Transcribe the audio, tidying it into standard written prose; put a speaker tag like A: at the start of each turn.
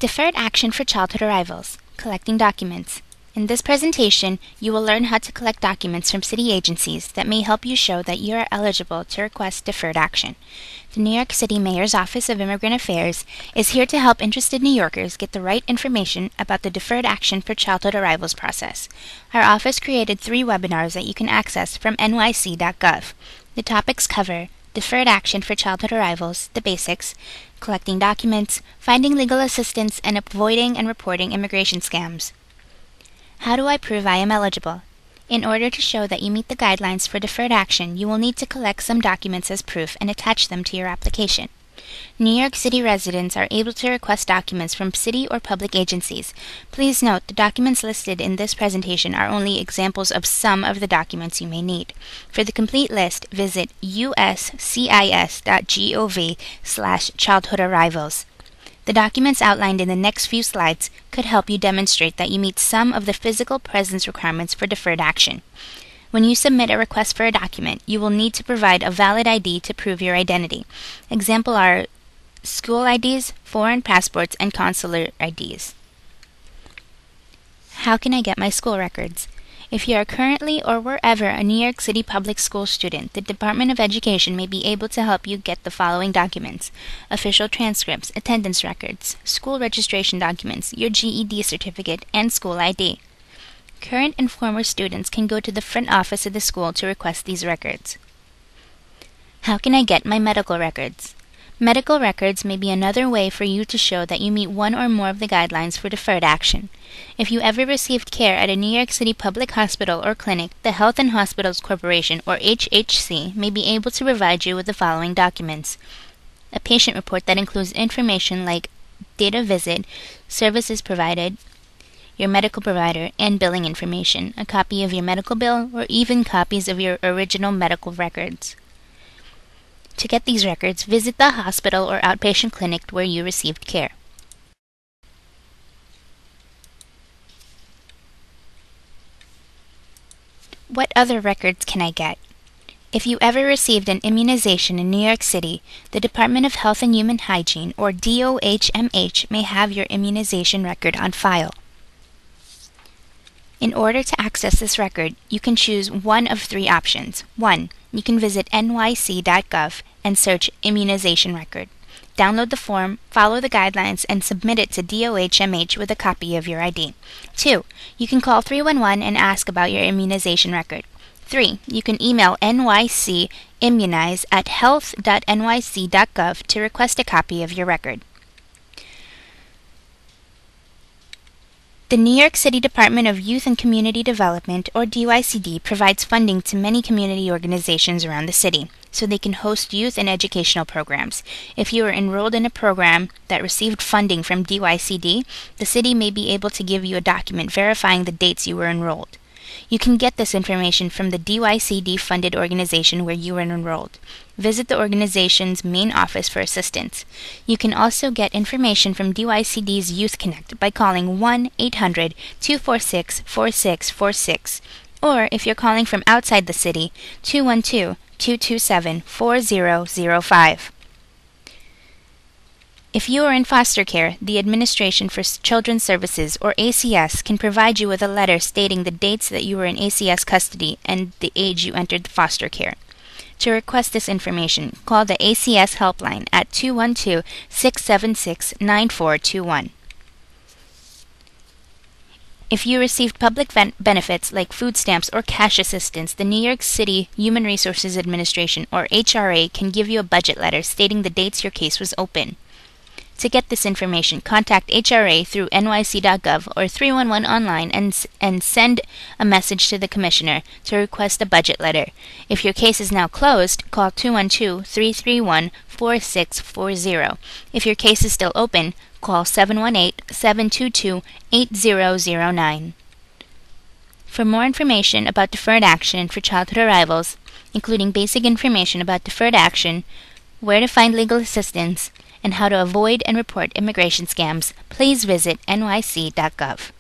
A: Deferred action for childhood arrivals, collecting documents. In this presentation, you will learn how to collect documents from city agencies that may help you show that you are eligible to request deferred action. The New York City Mayor's Office of Immigrant Affairs is here to help interested New Yorkers get the right information about the deferred action for childhood arrivals process. Our office created 3 webinars that you can access from nyc.gov. The topics cover deferred action for childhood arrivals, the basics, collecting documents, finding legal assistance, and avoiding and reporting immigration scams. How do I prove I am eligible? In order to show that you meet the guidelines for deferred action, you will need to collect some documents as proof and attach them to your application. New York City residents are able to request documents from city or public agencies. Please note the documents listed in this presentation are only examples of some of the documents you may need. For the complete list, visit uscis.gov/childhoodarrivals. The documents outlined in the next few slides could help you demonstrate that you meet some of the physical presence requirements for deferred action. When you submit a request for a document, you will need to provide a valid ID to prove your identity. Examples are school IDs, foreign passports, and consular IDs. How can I get my school records? If you are currently or were ever a New York City public school student, the Department of Education may be able to help you get the following documents: official transcripts, attendance records, school registration documents, your GED certificate, and school ID. Current and former students can go to the front office of the school to request these records. How can I get my medical records? Medical records may be another way for you to show that you meet one or more of the guidelines for deferred action. If you ever received care at a New York City public hospital or clinic, the Health and Hospitals Corporation, or HHC, may be able to provide you with the following documents: a patient report that includes information like date of visit, services provided, your medical provider, and billing information, a copy of your medical bill, or even copies of your original medical records. To get these records, visit the hospital or outpatient clinic where you received care. What other records can I get? If you ever received an immunization in New York City, the Department of Health and Human Hygiene, or DOHMH, may have your immunization record on file. In order to access this record, you can choose one of 3 options. 1. You can visit nyc.gov and search Immunization Record. Download the form, follow the guidelines, and submit it to DOHMH with a copy of your ID. 2. You can call 311 and ask about your immunization record. 3. You can email nycimmunize@health.nyc.gov to request a copy of your record. The New York City Department of Youth and Community Development, or DYCD, provides funding to many community organizations around the city, so they can host youth and educational programs. If you are enrolled in a program that received funding from DYCD, the city may be able to give you a document verifying the dates you were enrolled. You can get this information from the DYCD-funded organization where you were enrolled. Visit the organization's main office for assistance. You can also get information from DYCD's Youth Connect by calling 1-800-246-4646, or if you're calling from outside the city, 212-227-4005. If you are in foster care, the Administration for Children's Services, or ACS, can provide you with a letter stating the dates that you were in ACS custody and the age you entered foster care. To request this information, call the ACS helpline at 212-676-9421. If you received public benefits like food stamps or cash assistance, the New York City Human Resources Administration, or HRA, can give you a budget letter stating the dates your case was open. To get this information, contact HRA through nyc.gov or 311 online and send a message to the Commissioner to request a budget letter. If your case is now closed, call 212-331-4640. If your case is still open, call 718-722-8009. For more information about deferred action for childhood arrivals, including basic information about deferred action, where to find legal assistance, and how to avoid and report immigration scams, please visit nyc.gov.